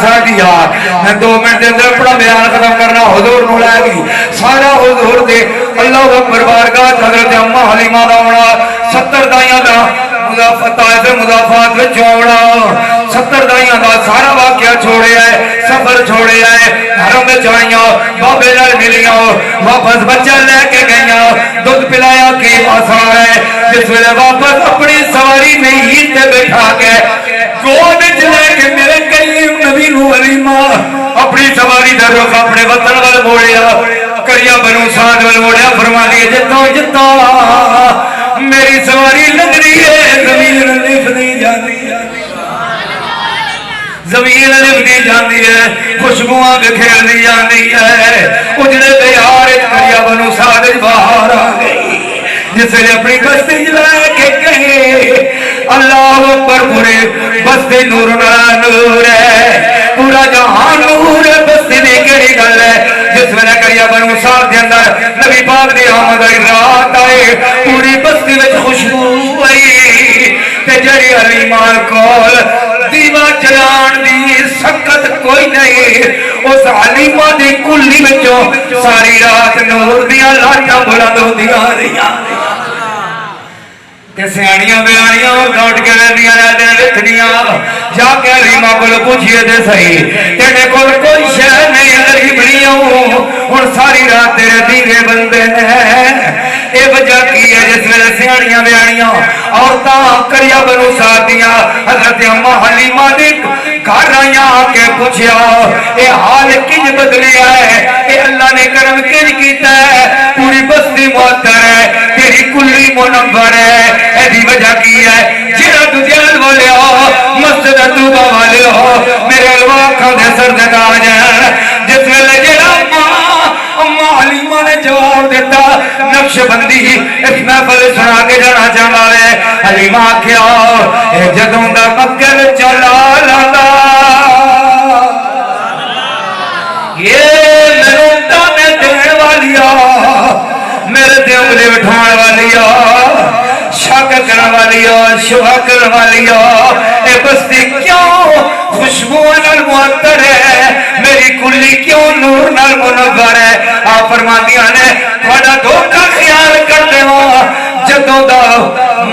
سادیا میں 2 منٹ دے اندر اپنا بیان ختم کرنا حضور نو لے گئی سارا حضور دے اللہ اکبر بارگاہ حضرت اما حلیمہ دا ہونا 70 دائیاں دا مضافات میں چھوڑا 70 دائیاں دا سارا واقعہ چھوڑے آئے سفر چھوڑے آئے گھروں میں جائیاں بابے لڑ ملیاں واپس بچہ لے کے گئیاں دودھ پلایا کی آسان ہے جس ویلے واپس اپنی سواری میں ہی تے بیٹھا کے گود لے کے میرے کئی نبی نو حلیمہ اپنی سواری در رخ اپنے وطن وال موڑیا کریا بنو سعد وال موڑیا فرما دیے جتوں جتوں میری سواری لگ رہی ہے زمین لف نہیں جاتی زمین لف نہیں جاتی ہے خوشبوئیں بکھیر نہیں جاتی ہے اجڑے بیار کریا بنو سعد باہر آ گئی جس نے اپنی بستی جلا کے کہے اللہ اکبر پورے بستی نور نور ہے پورا جہان نور ہے بستی دی کیڑی گل ہے جس میں کریا بنو سعد دے اندر نبی پاک دی آمد آئی رات آئے پوری بستی وچ خوشبو آئی تے جڑی حلیمہ کول دیوا جلان دی سکت کوئی نہیں اس حلیمہ دی کلی وچوں ساری رات نور دیاں لاٹاں بلند ہوندیاں رہیاں تے سیاڑیاں بیاڑیاں لوٹ کے رہندیاں رہتے لکھنیاں جا کے حلیمہ کو پوچھئے تے صحیح تیرے کول کوئی شے نہیں غریب نہیں ہوں ساری رات تیرے دیوے بندے ہیں اے وجہ کی ہے جس ویلے سیاڑیاں بیاڑیاں عورتاں کریا بنو سعد دیاں حضرت اما حلیمہ دی گھر آئیاں آ کے پوچھیا اے حال کنج بدلیا ہے اے اللہ نے کرم کنج کیتا ہے پوری بستی معطر ہے تیری کلی منور ہے اے دی وجہ کی ہے جڑا دجال والے ہو مسجد توبہ والے ہو میرے الواقع دے سر دے تاج ہیں جس ویلے جڑا اما حلیمہ نے جواب دیتا نقش بندی اس محفل سنا کے جانا چاہتا ہے حلیمہ کیا اے جدوں دا مکر چلا لاتا یہ میرے دانے دین والیا میرے دے انگلی بٹھان والیا شک کرنے والیا شبہ کرنے والیا اے بستی کیوں خوشبو نال معطر ہے میری کلی کیوں نور نال منور ہے آپ فرماندیاں نے تھوڑا دھوکا خیال کرتے ہو جدوں دا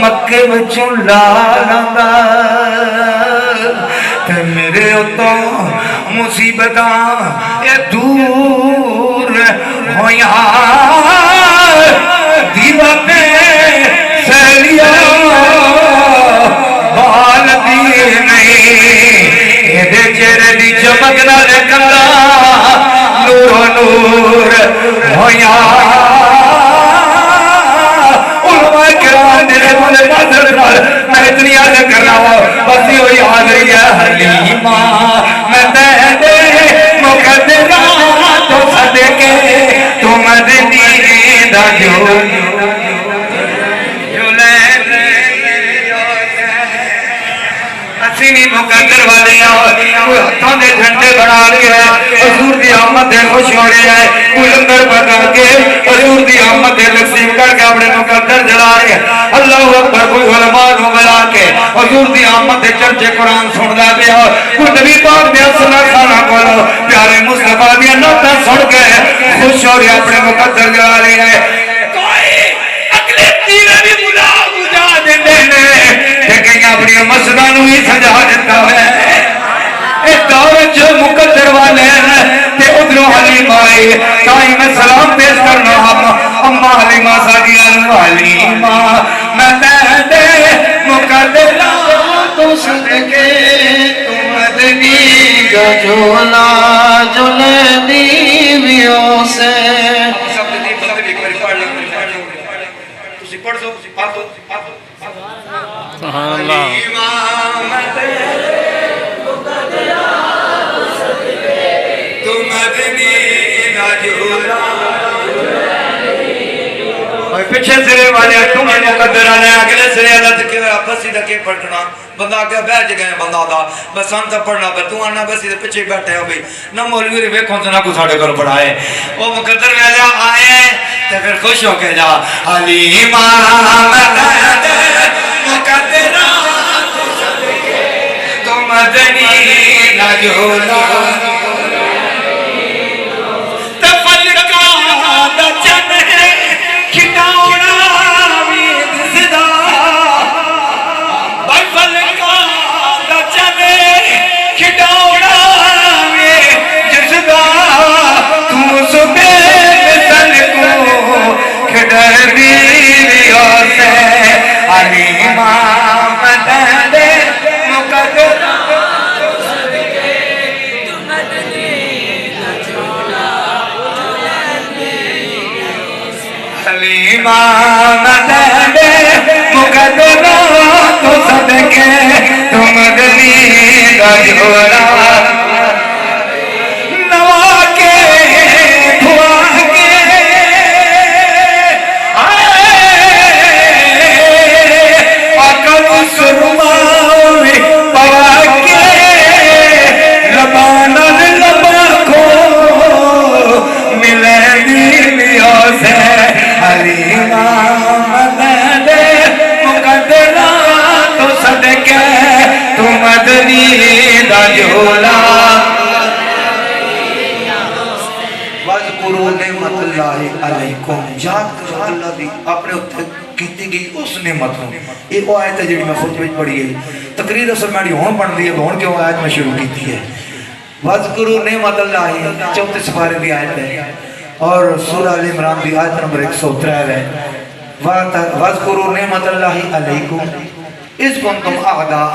مکے وچوں لال آندا تے میرے اتوں مصیبتاں اے دور ہویاں دیوا پہ سہلیاں بال دی نہیں ایدے چہرے دی چمک نال کلا نور نور ہویاں علماء کرام نے خدمت ناظر میں اتنی عرض کر رہا ہوں بس یہ ہوئی حاضری ہے حلیمہ میں تہدے مقدرات تو صدقے تو مدنی دا جو سینی مقدر والے کوئی ہاتھوں دے جھنڈے بنا رہے ہیں حضور دی آمد دے خوش ہو رہے ہیں کوئی لنگر پکا کے حضور دی آمد دے تقسیم کر کے اپنے مقدر جلا رہے ہیں اللہ اکبر کوئی علماء کو بلا کے حضور دی آمد دے چرچے قرآن سن دا پیا کوئی نبی پاک دے اصلہ خانہ کولو پیارے مصطفیٰ دیا نوتا سن کے خوش ہو رہے اپنے مقدر جلا رہے ہیں کوئی اگلے تیرے بھی بجا دینے لیکن اپنی مسجدوں ہی سجا دیتا ہے اس دور جو مقدر والے ہیں کہ ادھروں حلیمہ آئے تاہی میں سلام پیش کرنا اما حلیمہ سادیہ حلیمہ میں تہدے مقدرات تو صدقے تو مدنی کا جولا جلے دیویوں سے سبحان اللہ پیچھے سرے والے تمہیں مقدر آنے اگلے سرے اللہ تکے بسی دکے پڑھنا بندہ آگے بیٹھ گئے بندہ دا بس ہم تا پڑھنا پہ تو آنا بسی دے پیچھے بیٹھے ہو بھی نہ مولوی رہے کون سے نہ کچھ ساڑھے کر پڑھائے وہ مقدر میں آئے تو پھر خوش ہو کے جا حلیمہ مقدرات تو مدنی جھولا تے فلکاں دا چن کھٹاونا وی دسدا بھائی فلکاں دا چن کھٹاونا وی دسدا تو صبح مثل کو کھڑی سے علی امام مدد مقدر علی امام مدد مقدر تو صدقے تم دلی کا جھولا نوا کے دھوا کے سرماوی پوا کے لبانا لبا کو ملے دیلیوں سے علی امام مدد مقدرہ تو صدقے تو مدنی دا جھولا وَاذْكُرُوا نِعْمَةَ اللَّهِ عَلَيْكُمْ یاد کرو اللہ دی اپنے اتھے کیتی گئی اس نعمت ہوں ایک وہ آیت ہے جڑی میں خود وچ پڑھی گئی تقریر اصل میں ہون بن دی ہے ہون کیوں آیت میں شروع کیتی ہے وَاذْكُرُوا نِعْمَةَ اللَّهِ چوتھے سپارے دی آیت ہے اور سورہ آل عمران دی آیت نمبر 103 ہے وَاذْكُرُوا نِعْمَةَ اللَّهِ عَلَيْكُمْ اِذْ كُنْتُمْ أَعْدَاءً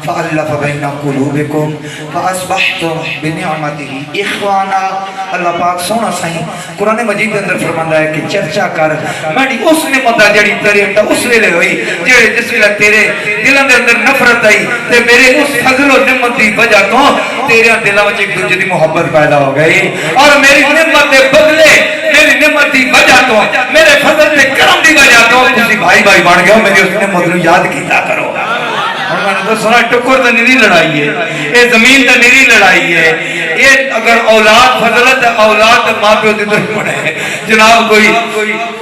فَأَلَّفَ بَيْنَ قُلُوبِكُمْ فَأَصْبَحْتُمْ بِنِعْمَتِهِ إِخْوَانًا اللہ پاک سونا سائیں قرآن مجید اندر فرماندہ ہے کہ چرچا کر میں اس نعمت جڑی تیرے اس ویلے ہوئی جڑے جس ویلے تیرے دلوں دے اندر نفرت آئی تے میرے اس فضل و نعمت دی وجہ تو تیرے دلوں وچ ایک دوجے دی محبت پیدا ہو گئی اور میری نعمت دے بدلے میری نعمت دی وجہ تو میرے فضل تے کرم دی وجہ تو تسی بھائی بھائی بن گئے میری اس نعمت نو یاد کیتا کرو اور میں نے تو سنا ٹکر تے نیری لڑائی ہے اے زمین تے نیری لڑائی ہے یہ اگر اولاد فضلت اولاد ماں پہ ہوتی تو ہی پڑے جناب کوئی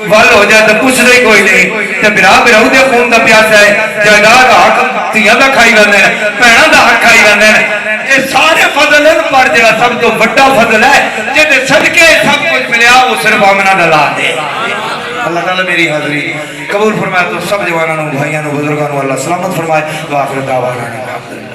وال ہو جائے تو پوچھ رہی کوئی نہیں تے برا براہ دے خون دا پیاسا ہے جائیداد حق تیاں دا کھائی گاندے ہیں پہنا دا حق کھائی گاندے ہیں یہ سارے فضل ہیں پر جڑا سب جو بڑا فضل ہے جہاں صدقے سب کچھ ملیا وہ صرف آمنہ ڈالا دے اللہ تعالیٰ میری حاضری قبول فرمائے تو سب جوانوں بھائیوں بزرگوں اللہ سلامت فرمائے وآخر دعوانا